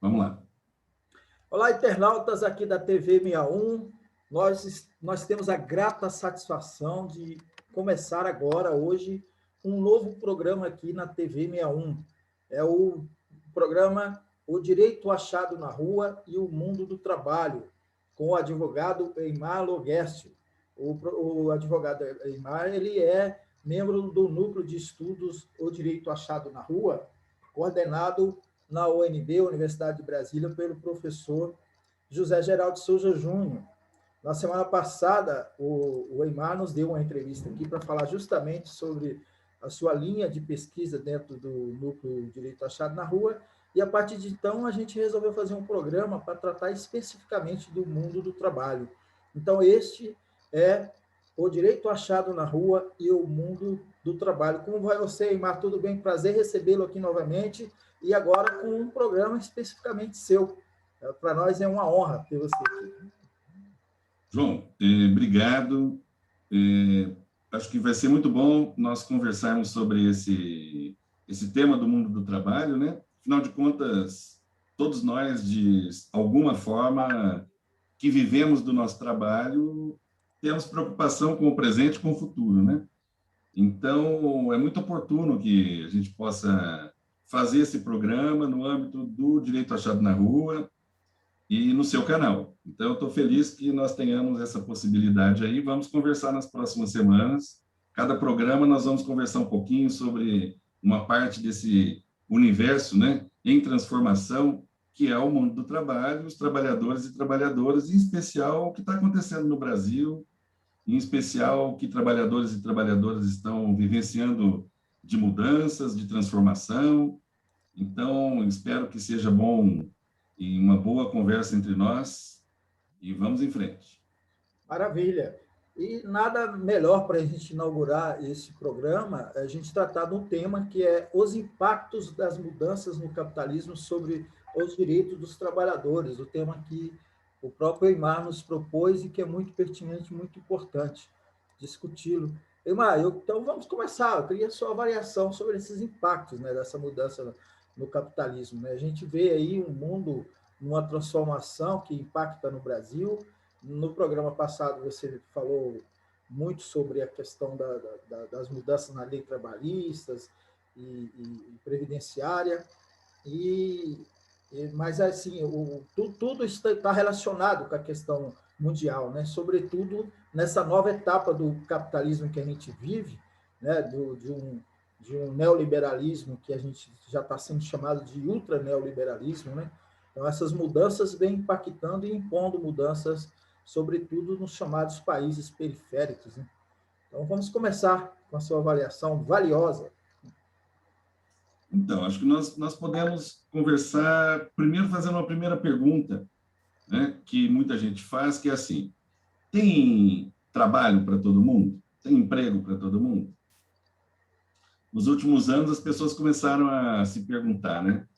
Vamos lá. Olá, internautas aqui da TV 61. Nós temos a grata satisfação de começar agora, hoje, um novo programa aqui na TV 61. É o programa O Direito Achado na Rua e o Mundo do Trabalho, com o advogado Eymar Loguércio. O advogado Eymar, ele é membro do Núcleo de Estudos O Direito Achado na Rua, coordenado na UNB, Universidade de Brasília, pelo professor José Geraldo Souza Júnior. Na semana passada, o Eymar nos deu uma entrevista aqui para falar justamente sobre a sua linha de pesquisa dentro do Núcleo Direito Achado na Rua, e a partir de então a gente resolveu fazer um programa para tratar especificamente do mundo do trabalho. Então, este é o Direito Achado na Rua e o Mundo do Trabalho. Como vai você, Eymar? Tudo bem? Prazer recebê-lo aqui novamente, e agora com um programa especificamente seu. Para nós é uma honra ter você aqui. João, obrigado. Acho que vai ser muito bom nós conversarmos sobre esse tema do mundo do trabalho, né? Afinal de contas, todos nós, de alguma forma, que vivemos do nosso trabalho, temos preocupação com o presente e com o futuro, né? Então, é muito oportuno que a gente possa fazer esse programa no âmbito do Direito Achado na Rua e no seu canal. Então, eu estou feliz que nós tenhamos essa possibilidade aí. Vamos conversar nas próximas semanas. Cada programa nós vamos conversar um pouquinho sobre uma parte desse universo, né, em transformação, que é o mundo do trabalho, os trabalhadores e trabalhadoras, em especial o que está acontecendo no Brasil, em especial o que trabalhadores e trabalhadoras estão vivenciando de mudanças, de transformação. Então, espero que seja bom e uma boa conversa entre nós, e vamos em frente. Maravilha. E nada melhor para a gente inaugurar esse programa, a gente tratar de um tema que é os impactos das mudanças no capitalismo sobre os direitos dos trabalhadores, o tema que o próprio Eymar nos propôs e que é muito pertinente, muito importante discuti-lo. Eymar, então vamos começar. Eu queria a sua avaliação sobre esses impactos, né, dessa mudança no capitalismo, né? A gente vê aí um mundo numa transformação que impacta no Brasil. No programa passado, você falou muito sobre a questão das mudanças na lei trabalhistas e previdenciária, mas assim, tudo está relacionado com a questão mundial, né? Sobretudo nessa nova etapa do capitalismo que a gente vive, né? De um neoliberalismo que a gente já está sendo chamado de ultra-neoliberalismo, né? Então, essas mudanças vêm impactando e impondo mudanças, sobretudo nos chamados países periféricos, né? Então, vamos começar com a sua avaliação valiosa. Então, acho que nós podemos conversar, primeiro fazendo uma primeira pergunta, né, que muita gente faz, que é assim: tem trabalho para todo mundo? Tem emprego para todo mundo? Nos últimos anos, as pessoas começaram a se perguntar, né?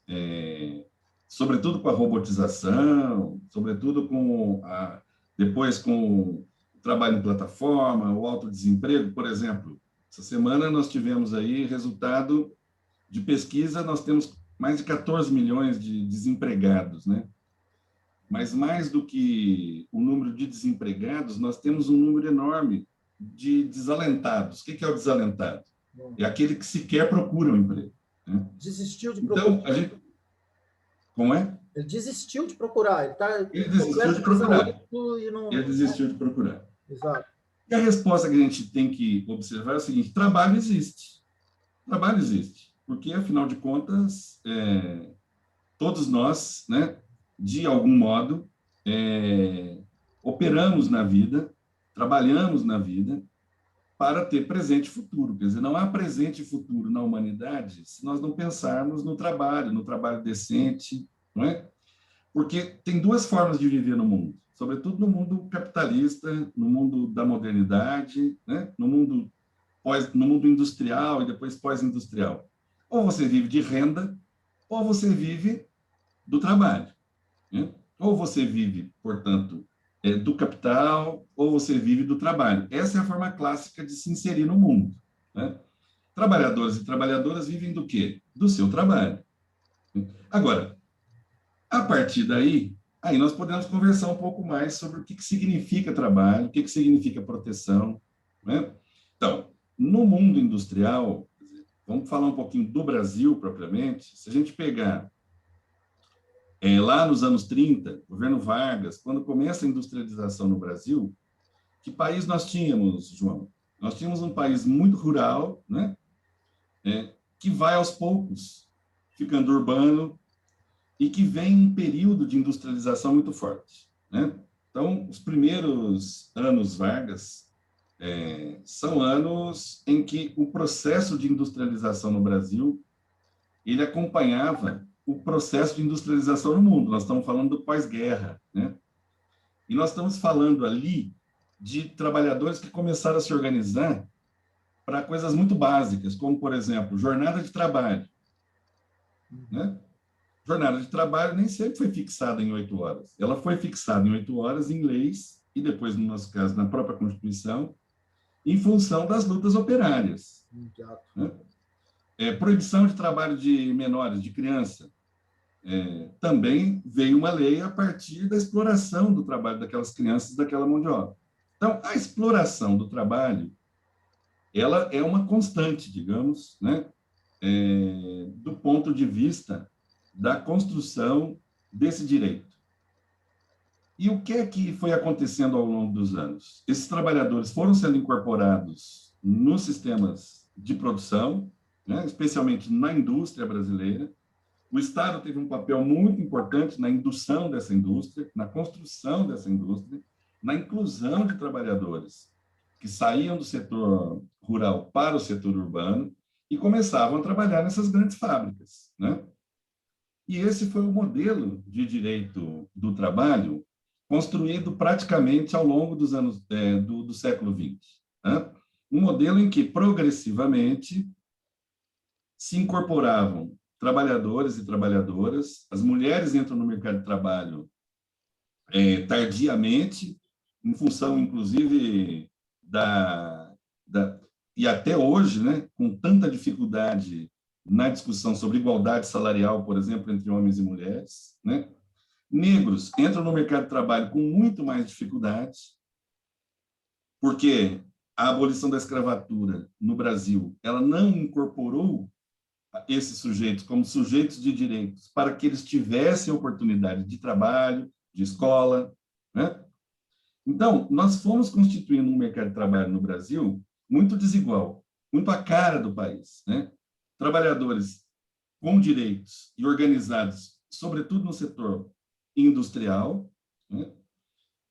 Sobretudo com a robotização, sobretudo depois com o trabalho em plataforma, o alto desemprego, por exemplo. Essa semana nós tivemos aí resultado de pesquisa, nós temos mais de 14 milhões de desempregados, né? Mas mais do que o número de desempregados, nós temos um número enorme de desalentados. O que é o desalentado? É aquele que sequer procura um emprego, né? Desistiu de procurar. Então, como é? Ele desistiu de procurar, ele está Ele desistiu de procurar. Ele desistiu de procurar. Exato. E a resposta que a gente tem que observar é o seguinte: trabalho existe. Trabalho existe. Porque, afinal de contas, todos nós, né, de algum modo, operamos na vida, trabalhamos na vida para ter presente e futuro. Quer dizer, não há presente e futuro na humanidade se nós não pensarmos no trabalho decente, não é? Porque tem duas formas de viver no mundo, sobretudo no mundo capitalista, no mundo da modernidade, né? no mundo industrial e depois pós-industrial. Ou você vive de renda, ou você vive do trabalho, né? Ou você vive, portanto, do capital, ou você vive do trabalho. Essa é a forma clássica de se inserir no mundo, né? Trabalhadores e trabalhadoras vivem do quê? Do seu trabalho. Agora, A partir daí, aí nós podemos conversar um pouco mais sobre o que significa trabalho, o que significa proteção, né? Então, no mundo industrial, vamos falar um pouquinho do Brasil propriamente, se a gente pegar lá nos anos 30, governo Vargas, quando começa a industrialização no Brasil, que país nós tínhamos, João? Nós tínhamos um país muito rural, né? Que vai aos poucos ficando urbano e que vem um período de industrialização muito forte, né? Então, os primeiros anos Vargas são anos em que o processo de industrialização no Brasil ele acompanhava o processo de industrialização no mundo. Nós estamos falando do pós-guerra, né? E nós estamos falando ali de trabalhadores que começaram a se organizar para coisas muito básicas, como, por exemplo, jornada de trabalho, né? Jornada de trabalho nem sempre foi fixada em 8 horas. Ela foi fixada em 8 horas em leis, e depois, no nosso caso, na própria Constituição, em função das lutas operárias. Né? Proibição de trabalho de menores, de criança. Também veio uma lei a partir da exploração do trabalho daquelas crianças, daquela mão de obra. Então, a exploração do trabalho, ela é uma constante, digamos, né? Do ponto de vista da construção desse direito. E o que é que foi acontecendo ao longo dos anos? Esses trabalhadores foram sendo incorporados nos sistemas de produção, né? Especialmente na indústria brasileira. O Estado teve um papel muito importante na indução dessa indústria, na construção dessa indústria, na inclusão de trabalhadores que saíam do setor rural para o setor urbano e começavam a trabalhar nessas grandes fábricas, né? E esse foi o modelo de direito do trabalho construído praticamente ao longo dos anos do século XX. Né? Um modelo em que, progressivamente, se incorporavam trabalhadores e trabalhadoras, as mulheres entram no mercado de trabalho tardiamente, em função, inclusive, e até hoje, né, com tanta dificuldade na discussão sobre igualdade salarial, por exemplo, entre homens e mulheres, né? Negros entram no mercado de trabalho com muito mais dificuldade, porque a abolição da escravatura no Brasil, ela não incorporou esses sujeitos como sujeitos de direitos para que eles tivessem oportunidade de trabalho, de escola, né? Então, nós fomos constituindo um mercado de trabalho no Brasil muito desigual, muito à cara do país, né? Trabalhadores com direitos e organizados, sobretudo no setor industrial, né?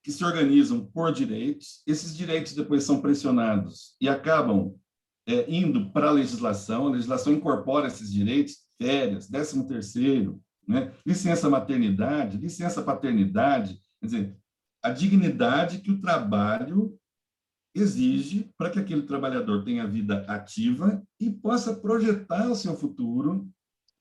Que se organizam por direitos. Esses direitos depois são pressionados e acabam indo para a legislação incorpora esses direitos, férias, 13º, né? Licença maternidade, licença paternidade, quer dizer, a dignidade que o trabalho exige para que aquele trabalhador tenha vida ativa e possa projetar o seu futuro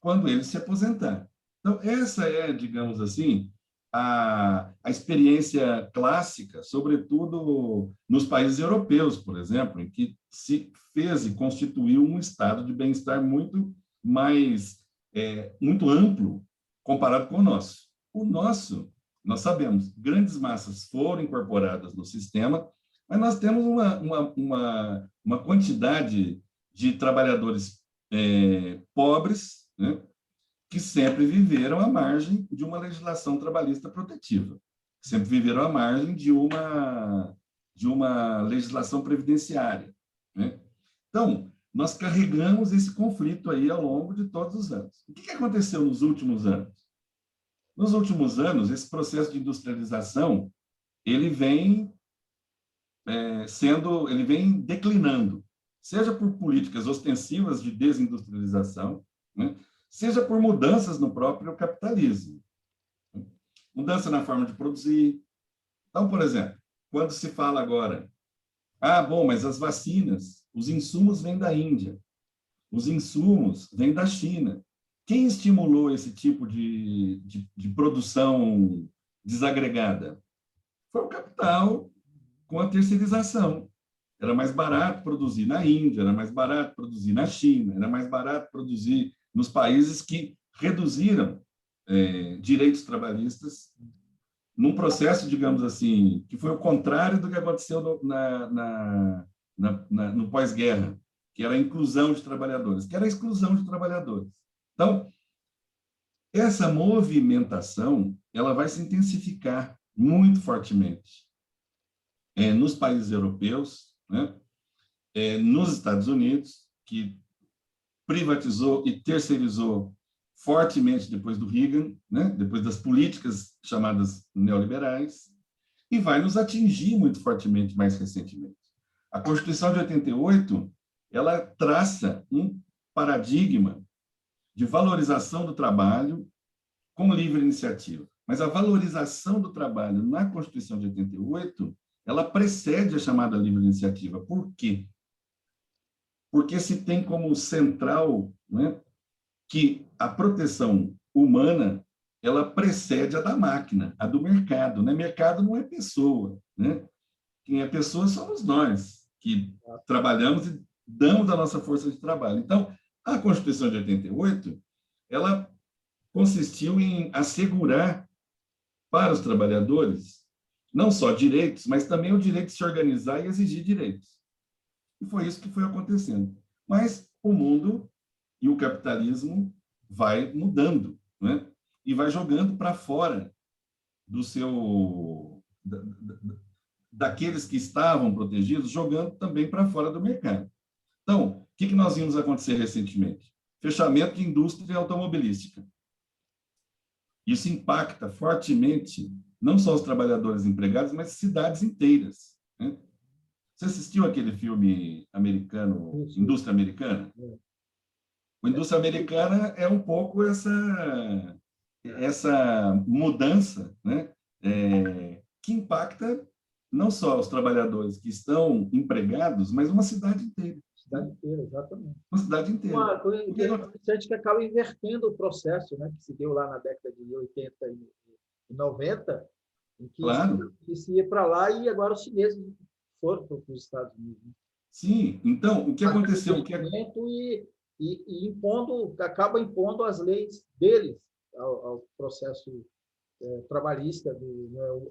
quando ele se aposentar. Então, essa é, digamos assim, a experiência clássica, sobretudo nos países europeus, por exemplo, em que se fez e constituiu um estado de bem-estar muito mais, muito amplo comparado com o nosso. O nosso, nós sabemos, grandes massas foram incorporadas no sistema, mas nós temos uma quantidade de trabalhadores pobres, né, que sempre viveram à margem de uma legislação trabalhista protetiva, sempre viveram à margem de uma legislação previdenciária, né? Então, nós carregamos esse conflito aí ao longo de todos os anos. O que aconteceu nos últimos anos? Nos últimos anos, esse processo de industrialização, ele vem ele vem declinando, seja por políticas ostensivas de desindustrialização, né? Seja por mudanças no próprio capitalismo. Mudança na forma de produzir. Então, por exemplo, quando se fala agora, bom, mas as vacinas, os insumos vêm da Índia, os insumos vêm da China. Quem estimulou esse tipo de produção desagregada? Foi o capital com a terceirização. Era mais barato produzir na Índia, era mais barato produzir na China, era mais barato produzir nos países que reduziram direitos trabalhistas, num processo, digamos assim, que foi o contrário do que aconteceu no pós-guerra, que era a inclusão de trabalhadores, que era a exclusão de trabalhadores. Então, essa movimentação ela vai se intensificar muito fortemente nos países europeus, né? Nos Estados Unidos, que privatizou e terceirizou fortemente depois do Reagan, né? Depois das políticas chamadas neoliberais, e vai nos atingir muito fortemente mais recentemente. A Constituição de 88, ela traça um paradigma de valorização do trabalho com livre iniciativa. Mas a valorização do trabalho na Constituição de 88, ela precede a chamada livre iniciativa. Por quê? Porque se tem como central, né, que a proteção humana ela precede a da máquina, a do mercado. Né? Mercado não é pessoa. Né? Quem é pessoa somos nós, que trabalhamos e damos a nossa força de trabalho. Então, a Constituição de 88, ela consistiu em assegurar para os trabalhadores não só direitos, mas também o direito de se organizar e exigir direitos. E foi isso que foi acontecendo. Mas o mundo e o capitalismo vai mudando, né? E vai jogando para fora do seu daqueles que estavam protegidos, jogando também para fora do mercado. Então, o que nós vimos acontecer recentemente? Fechamento de indústria automobilística. Isso impacta fortemente não só os trabalhadores empregados, mas cidades inteiras. Né? Você assistiu aquele filme americano, Indústria Americana? O Indústria Americana é um pouco essa mudança, né? Que impacta não só os trabalhadores que estão empregados, mas uma cidade inteira. Cidade inteira, exatamente. Uma cidade inteira. Uma coisa interessante que acaba invertendo o processo, né, que se deu lá na década de 80 e 90, em que, claro, que se ia para lá e agora os chineses foram para os Estados Unidos. Sim, então, o que aconteceu? E impondo, acaba impondo as leis deles ao processo trabalhista,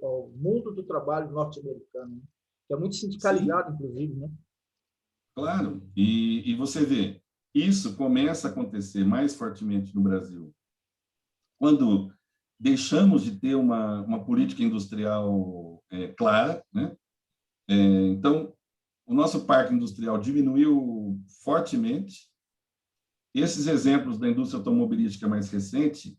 ao mundo do trabalho norte-americano, né? Que é muito sindicalizado, sim, inclusive, né? Claro, e você vê, isso começa a acontecer mais fortemente no Brasil, quando deixamos de ter uma política industrial clara, né? Então, o nosso parque industrial diminuiu fortemente. Esses exemplos da indústria automobilística mais recente,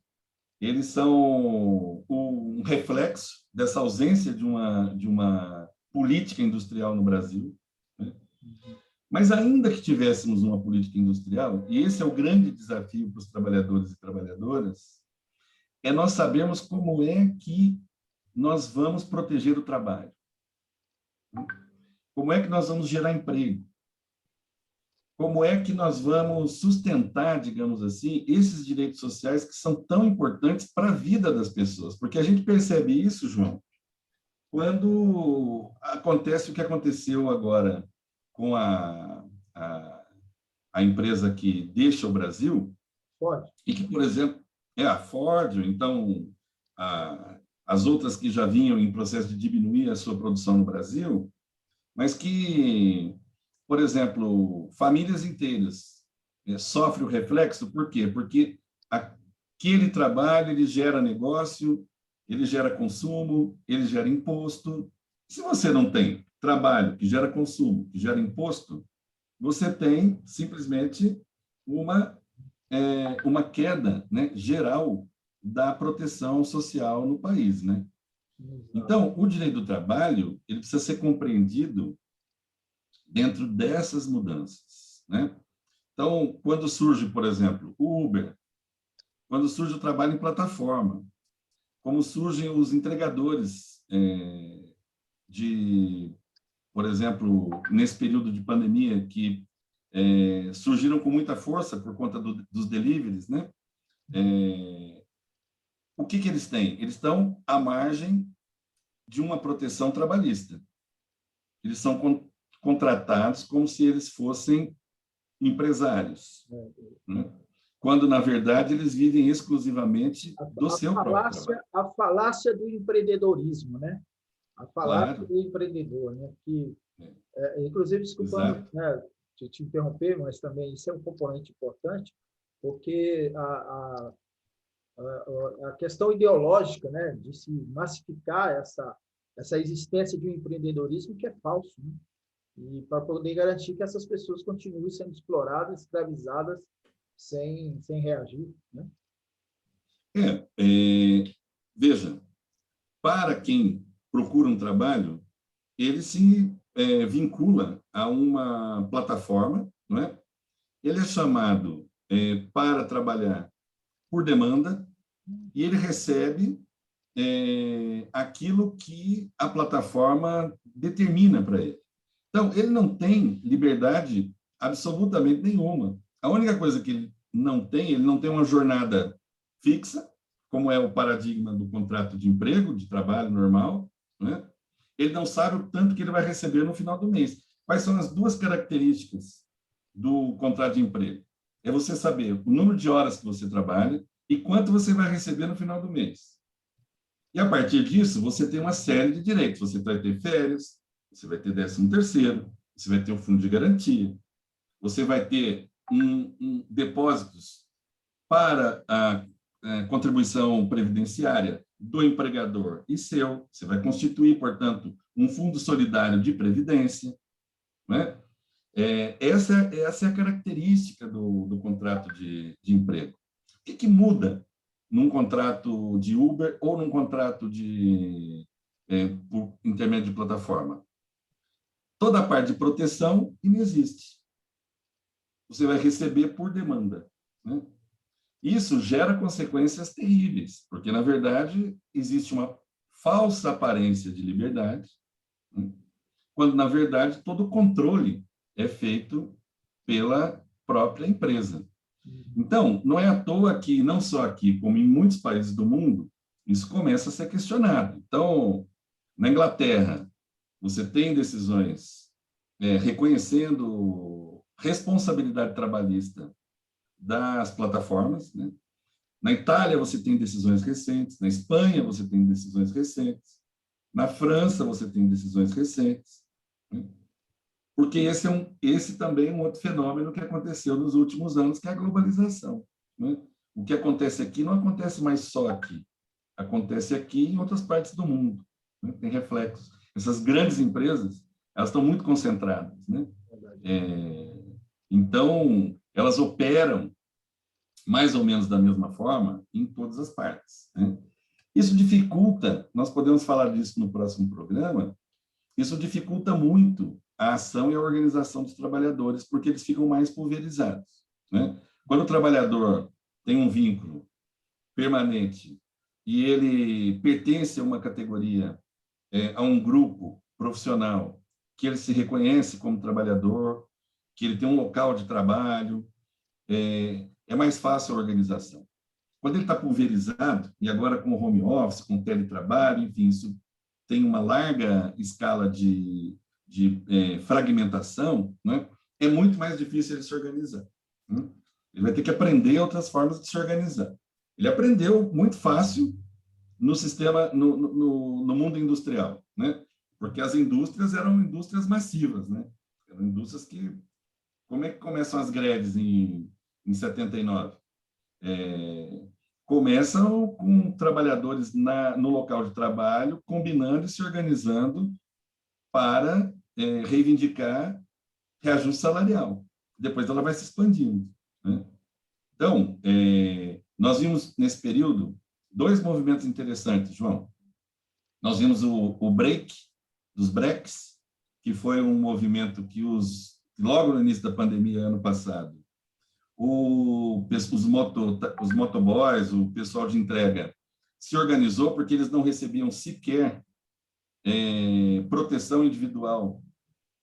eles são um reflexo dessa ausência de uma política industrial no Brasil. Né? Mas ainda que tivéssemos uma política industrial, e esse é o grande desafio para os trabalhadores e trabalhadoras, é nós sabermos como é que nós vamos proteger o trabalho. Como é que nós vamos gerar emprego? Como é que nós vamos sustentar, digamos assim, esses direitos sociais que são tão importantes para a vida das pessoas? Porque a gente percebe isso, João, quando acontece o que aconteceu agora com a empresa que deixa o Brasil, Ford. E que, por exemplo, é a Ford, então, as outras que já vinham em processo de diminuir a sua produção no Brasil, mas que, por exemplo, famílias inteiras sofrem o reflexo, por quê? Porque aquele trabalho, ele gera negócio, ele gera consumo, ele gera imposto. Se você não tem trabalho que gera consumo, que gera imposto, você tem simplesmente uma queda, né, geral da proteção social no país, né? Então, o direito do trabalho, ele precisa ser compreendido dentro dessas mudanças, né? Então, quando surge, por exemplo, o Uber, quando surge o trabalho em plataforma, como surgem os entregadores por exemplo, nesse período de pandemia, que surgiram com muita força por conta dos deliveries, né? O que eles têm? Eles estão à margem de uma proteção trabalhista. Eles são contratados como se eles fossem empresários. Né? quando, na verdade, eles vivem exclusivamente do seu próprio trabalho. A falácia do empreendedorismo, né? A falácia Claro. do empreendedor, né? Que, inclusive, desculpando, né, te interromper, mas também isso é um componente importante, porque a questão ideológica, né, de se massificar essa existência de um empreendedorismo que é falso, né? E para poder garantir que essas pessoas continuem sendo exploradas, escravizadas, sem reagir, né? Veja, para quem procura um trabalho, ele se vincula a uma plataforma, não é? Ele é chamado para trabalhar por demanda e ele recebe aquilo que a plataforma determina para ele. Então, ele não tem liberdade absolutamente nenhuma. A única coisa que ele não tem uma jornada fixa, como é o paradigma do contrato de emprego, de trabalho normal, né? Ele não sabe o tanto que ele vai receber no final do mês. Quais são as duas características do contrato de emprego? É você saber o número de horas que você trabalha e quanto você vai receber no final do mês. E, a partir disso, você tem uma série de direitos. Você vai ter férias, você vai ter 13º, você vai ter o fundo de garantia, você vai ter depósitos para a contribuição previdenciária do empregador e seu. Você vai constituir, portanto, um fundo solidário de previdência, né? Essa é a característica do contrato de emprego. O que muda num contrato de Uber ou num contrato por intermédio de plataforma? Toda a parte de proteção inexiste. Você vai receber por demanda, né? Isso gera consequências terríveis, porque, na verdade, existe uma falsa aparência de liberdade, né? Quando, na verdade, todo o controle é feito pela própria empresa. Então, não é à toa que, não só aqui, como em muitos países do mundo, isso começa a ser questionado. Então, na Inglaterra, você tem decisões reconhecendo responsabilidade trabalhista das plataformas, né? Na Itália, você tem decisões recentes, na Espanha, você tem decisões recentes, na França, você tem decisões recentes, né? Porque esse também é um outro fenômeno que aconteceu nos últimos anos, que é a globalização, né? O que acontece aqui não acontece mais só aqui, acontece aqui em outras partes do mundo, né? Tem reflexos. Essas grandes empresas, elas estão muito concentradas, né? Então, elas operam mais ou menos da mesma forma em todas as partes, né? Isso dificulta, nós podemos falar disso no próximo programa, isso dificulta muito a ação e a organização dos trabalhadores, porque eles ficam mais pulverizados, né? Quando o trabalhador tem um vínculo permanente e ele pertence a uma categoria, a um grupo profissional, que ele se reconhece como trabalhador, que ele tem um local de trabalho, é mais fácil a organização. Quando ele está pulverizado, e agora com o home office, com o teletrabalho, enfim, isso tem uma larga escala de fragmentação, né? É muito mais difícil ele se organizar, né? Ele vai ter que aprender outras formas de se organizar. Ele aprendeu muito fácil no sistema, no mundo industrial, né? Porque as indústrias eram indústrias massivas, né? Eram indústrias que... Como é que começam as greves em 79? Começam com trabalhadores no local de trabalho, combinando e se organizando para reivindicar reajuste salarial. Depois ela vai se expandindo, né? Então, nós vimos nesse período dois movimentos interessantes, João. Nós vimos o break, dos breaks, que foi um movimento que logo no início da pandemia, ano passado, os motoboys, o pessoal de entrega, se organizou porque eles não recebiam sequer proteção individual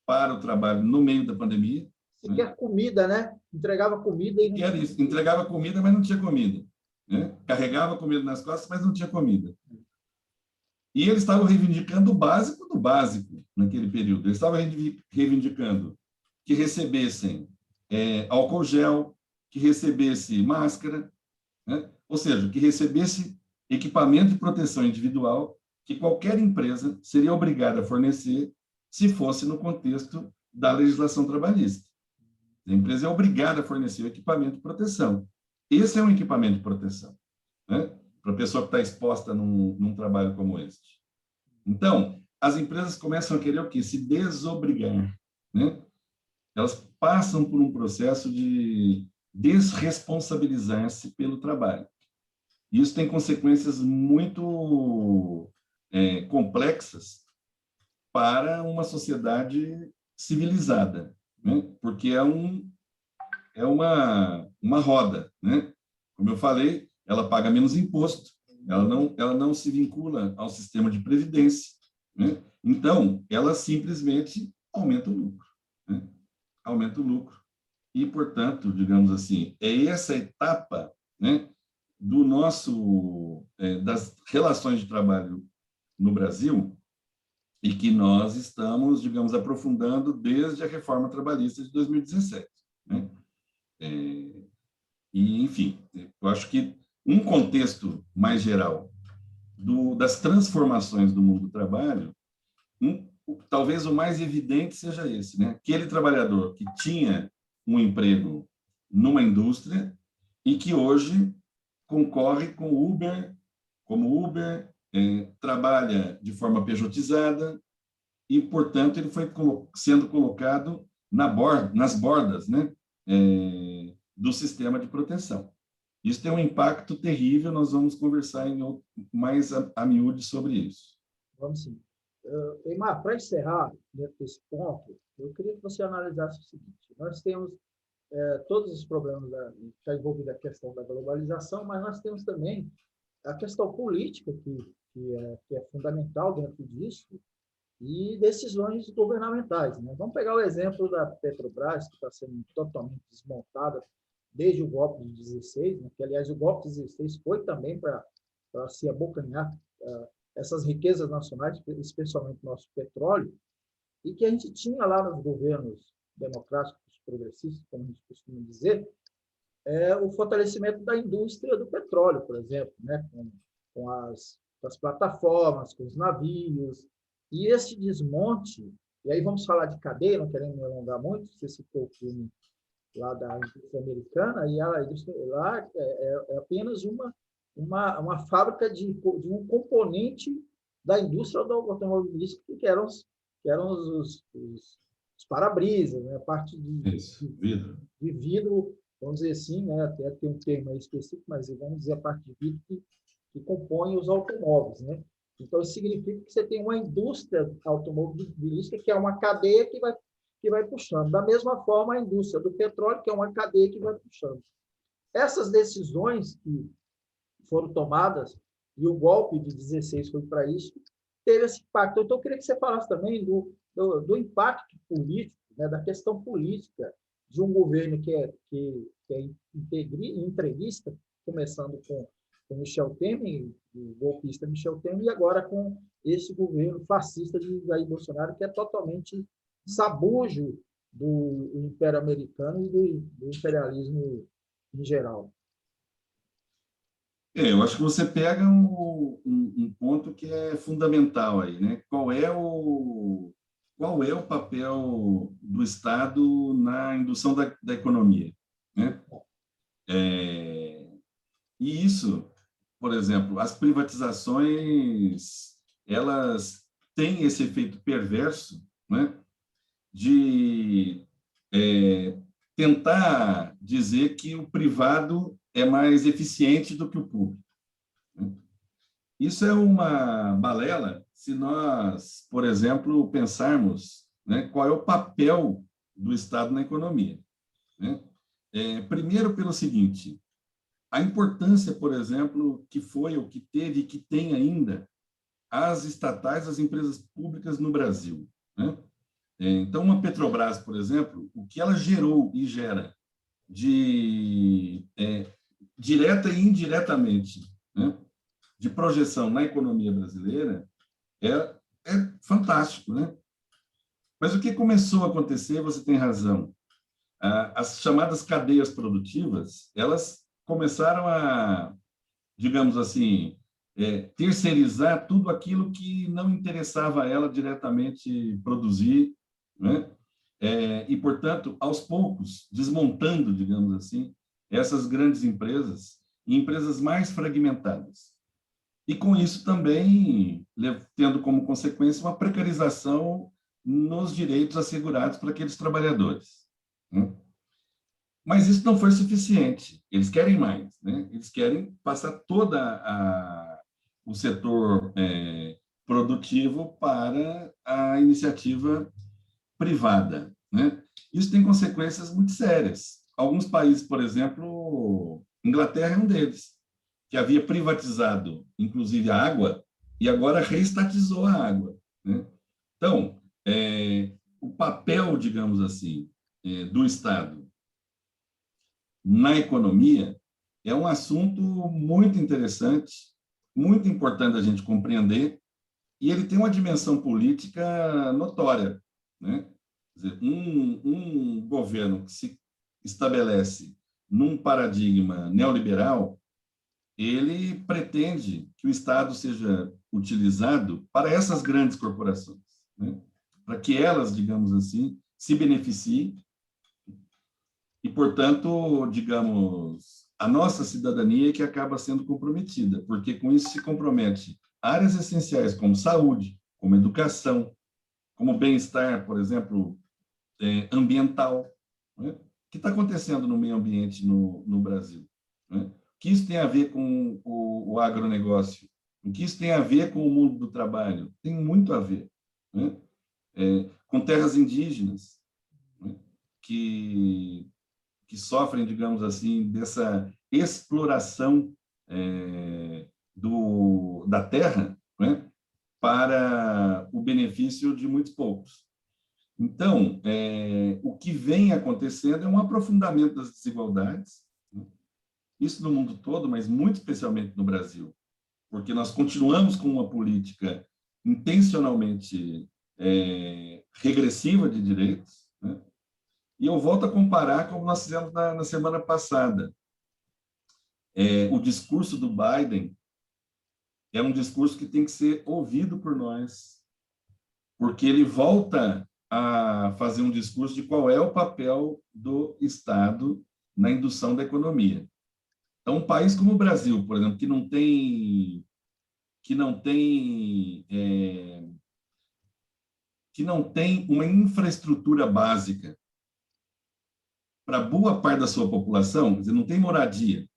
para o trabalho no meio da pandemia. Sequer, né? Comida, né? Entregava comida e... Era isso. Entregava comida, mas não tinha comida, né? Carregava comida nas costas, mas não tinha comida. E eles estavam reivindicando o básico do básico naquele período. Eles estavam reivindicando que recebessem álcool gel, que recebesse máscara, né? Ou seja, que recebesse equipamento de proteção individual que qualquer empresa seria obrigada a fornecer se fosse no contexto da legislação trabalhista. A empresa é obrigada a fornecer o equipamento de proteção. Esse é um equipamento de proteção, né? Para a pessoa que está exposta num trabalho como este. Então, as empresas começam a querer o quê? Se desobrigar, né? Elas passam por um processo de desresponsabilizar-se pelo trabalho. Isso tem consequências muito complexas para uma sociedade civilizada, né? Porque é uma roda, né? Como eu falei, ela paga menos imposto, ela não se vincula ao sistema de previdência, né? Então, ela simplesmente aumenta o lucro, né? Aumenta o lucro. E, portanto, digamos assim, é essa etapa, né, das relações de trabalho no Brasil e que nós estamos, digamos, aprofundando desde a reforma trabalhista de 2017, né? E, enfim, eu acho que um contexto mais geral das transformações do mundo do trabalho, talvez o mais evidente seja esse, né? Aquele trabalhador que tinha um emprego numa indústria e que hoje concorre com Uber, como Uber, trabalha de forma pejotizada e, portanto, ele foi sendo colocado nas bordas, né, do sistema de proteção. Isso tem um impacto terrível, nós vamos conversar mais a miúde sobre isso. Vamos sim. Eymar, para encerrar desse ponto, eu queria que você analisasse o seguinte: nós temos todos os problemas que está envolvido a questão da globalização, mas nós temos também a questão política, que é fundamental dentro disso, e decisões governamentais, né? Vamos pegar o exemplo da Petrobras, que está sendo totalmente desmontada desde o golpe de 16, né? Que, aliás, o golpe de 16 foi também para se abocanhar essas riquezas nacionais, especialmente nosso petróleo, e que a gente tinha lá nos governos democráticos, progressistas, como a gente costuma dizer, o fortalecimento da indústria do petróleo, por exemplo, né? com as plataformas, com os navios, e esse desmonte, e aí vamos falar de cadeia, não querendo me alongar muito, você citou o filme lá da indústria americana, e a indústria lá é apenas uma fábrica de um componente da indústria automobilística, que eram os para-brisas, né? A parte de vidro, vamos dizer assim, né? Até tem um termo aí específico, mas vamos dizer a parte de vidro que compõe os automóveis, né? Então, isso significa que você tem uma indústria automobilística que é uma cadeia que vai puxando. Da mesma forma, a indústria do petróleo, que é uma cadeia que vai puxando. Essas decisões que foram tomadas, e o golpe de 16 foi para isso, teve esse impacto. Então, eu queria que você falasse também do impacto político, né, da questão política de um governo que é integrista, começando com Michel Temer, o golpista Michel Temer, e agora com esse governo fascista de Jair Bolsonaro, que é totalmente sabujo do Império Americano e do imperialismo em geral. Eu acho que você pega um ponto que é fundamental aí, né? Qual é o papel do Estado na indução da economia, né? E isso, por exemplo, as privatizações, elas têm esse efeito perverso, né, de tentar dizer que o privado é mais eficiente do que o público. Isso é uma balela se nós, por exemplo, pensarmos, né, qual é o papel do Estado na economia, né? Primeiro, pelo seguinte: a importância, por exemplo, que foi, ou que teve e que tem ainda as estatais, as empresas públicas no Brasil, né? Então, uma Petrobras, por exemplo, o que ela gerou e gera direta e indiretamente, né, de projeção na economia brasileira é fantástico, né? Mas o que começou a acontecer, você tem razão, as chamadas cadeias produtivas, elas começaram a, digamos assim, terceirizar tudo aquilo que não interessava a ela diretamente produzir, né? E, portanto, aos poucos, desmontando, digamos assim, essas grandes empresas em empresas mais fragmentadas. E, com isso, também tendo como consequência uma precarização nos direitos assegurados para aqueles trabalhadores, né? Mas isso não foi suficiente. Eles querem mais, né? Eles querem passar o setor produtivo para a iniciativa privada, né? Isso tem consequências muito sérias. Alguns países, por exemplo, Inglaterra é um deles, que havia privatizado, inclusive, a água, e agora reestatizou a água, né? Então, o papel, digamos assim, do Estado na economia é um assunto muito interessante, muito importante a gente compreender, e ele tem uma dimensão política notória, né? Quer dizer, um governo que se estabelece num paradigma neoliberal, ele pretende que o Estado seja utilizado para essas grandes corporações, né? Para que elas, digamos assim, se beneficiem e, portanto, digamos, a nossa cidadania é que acaba sendo comprometida, porque com isso se compromete áreas essenciais como saúde, como educação, como bem-estar, por exemplo, ambiental, né? O que está acontecendo no meio ambiente no Brasil, né? O que isso tem a ver com o agronegócio? O que isso tem a ver com o mundo do trabalho? Tem muito a ver, né? Com terras indígenas, né? que sofrem, digamos assim, dessa exploração da terra, né, para o benefício de muitos poucos. Então, o que vem acontecendo é um aprofundamento das desigualdades, né? Isso no mundo todo, mas muito especialmente no Brasil, porque nós continuamos com uma política intencionalmente regressiva de direitos, né? E eu volto a comparar como nós fizemos na semana passada. O discurso do Biden é um discurso que tem que ser ouvido por nós, porque ele volta a fazer um discurso de qual é o papel do Estado na indução da economia. Então, um país como o Brasil, por exemplo, que não tem uma infraestrutura básica para boa parte da sua população, quer dizer, não tem moradia,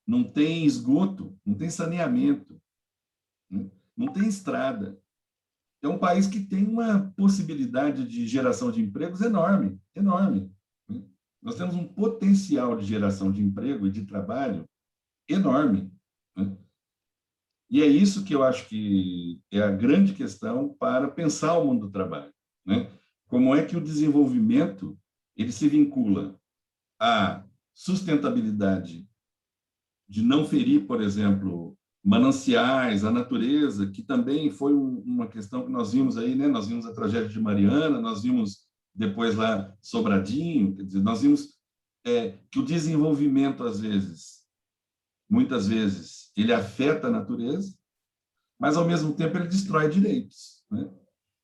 não tem esgoto, não tem saneamento, né? Não tem estrada. É um país que tem uma possibilidade de geração de empregos enorme, enorme, né? Nós temos um potencial de geração de emprego e de trabalho enorme, né? E é isso que eu acho que é a grande questão para pensar o mundo do trabalho, né? Como é que o desenvolvimento ele se vincula à sustentabilidade de não ferir, por exemplo, mananciais, a natureza, que também foi uma questão que nós vimos aí, né? Nós vimos a tragédia de Mariana, nós vimos depois lá Sobradinho, quer dizer, nós vimos que o desenvolvimento, às vezes, muitas vezes, ele afeta a natureza, mas, ao mesmo tempo, ele destrói direitos, né?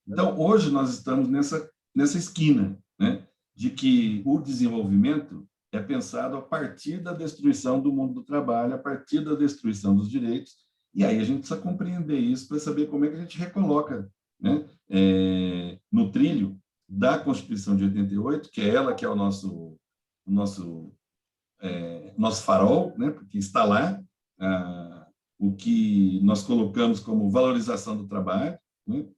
Então, hoje, nós estamos nessa esquina, né? De que o desenvolvimento é pensado a partir da destruição do mundo do trabalho, a partir da destruição dos direitos, e aí a gente precisa compreender isso para saber como é que a gente recoloca, né, no trilho da Constituição de 88, que é ela que é o nosso farol, né, porque está lá o que nós colocamos como valorização do trabalho, né,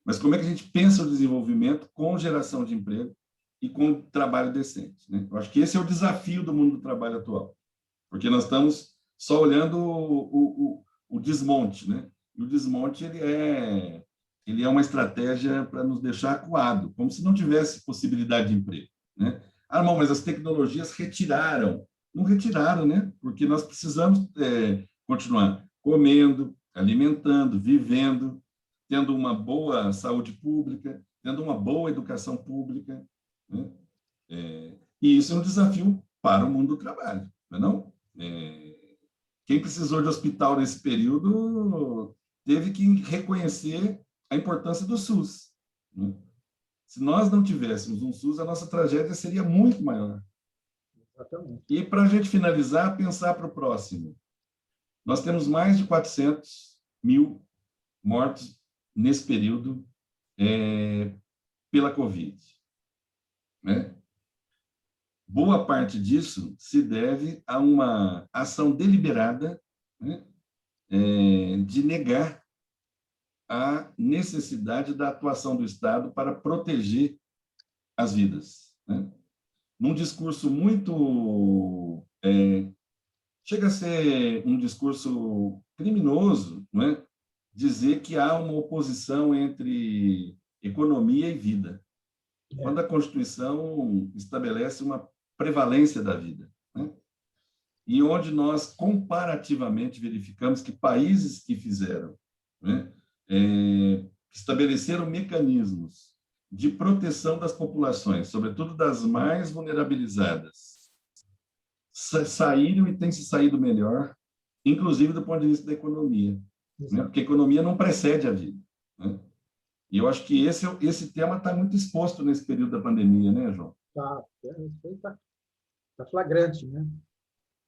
mas como é que a gente pensa o desenvolvimento com geração de emprego e com trabalho decente, né? Eu acho que esse é o desafio do mundo do trabalho atual, porque nós estamos só olhando o desmonte, né? E o desmonte ele é uma estratégia para nos deixar acuado, como se não tivesse possibilidade de emprego, né? Ah, não, mas as tecnologias retiraram. Não retiraram, né? Porque nós precisamos continuar comendo, alimentando, vivendo, tendo uma boa saúde pública, tendo uma boa educação pública, né? E isso é um desafio para o mundo do trabalho, não é não? Quem precisou de hospital nesse período teve que reconhecer a importância do SUS, né? Se nós não tivéssemos um SUS, a nossa tragédia seria muito maior. Exatamente. E, para a gente finalizar, pensar para o próximo. Nós temos mais de 400.000 mortos nesse período pela Covid, né? Boa parte disso se deve a uma ação deliberada, né, de negar a necessidade da atuação do Estado para proteger as vidas, né? Num discurso muito... chega a ser um discurso criminoso, né, dizer que há uma oposição entre economia e vida, quando a Constituição estabelece uma prevalência da vida, né? E onde nós comparativamente verificamos que países que fizeram, né, estabeleceram mecanismos de proteção das populações, sobretudo das mais vulnerabilizadas, saíram e têm se saído melhor, inclusive do ponto de vista da economia, né? Porque a economia não precede a vida, né? E eu acho que esse tema está muito exposto nesse período da pandemia, né, João? Tá flagrante, né?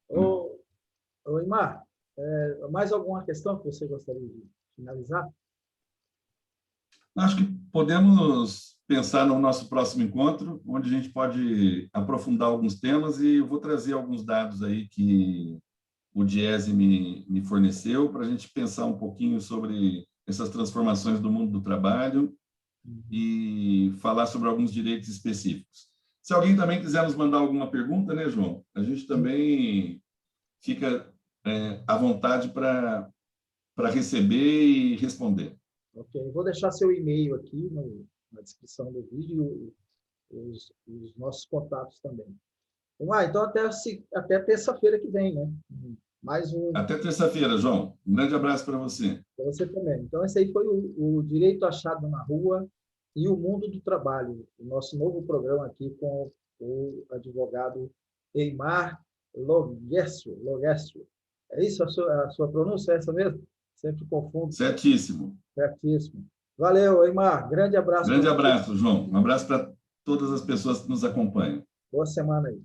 Ô, Imar, mais alguma questão que você gostaria de finalizar? Acho que podemos pensar no nosso próximo encontro, onde a gente pode aprofundar alguns temas, e eu vou trazer alguns dados aí que o Diese me forneceu para a gente pensar um pouquinho sobre essas transformações do mundo do trabalho e falar sobre alguns direitos específicos. Se alguém também quiser nos mandar alguma pergunta, né, João? A gente também fica à vontade para receber e responder. Ok, vou deixar seu e-mail aqui na descrição do vídeo e os nossos contatos também. Então, até terça-feira que vem, né? Mais um... Até terça-feira, João. Um grande abraço para você. Para você também. Então, esse aí foi o Direito Achado na Rua e o Mundo do Trabalho, o nosso novo programa aqui com o advogado Eimar Logestro. É isso a sua pronúncia? É essa mesmo? Sempre confundo. Certíssimo. Certíssimo. Valeu, Eimar. Grande abraço. Grande abraço, João. Um abraço para todas as pessoas que nos acompanham. Boa semana aí.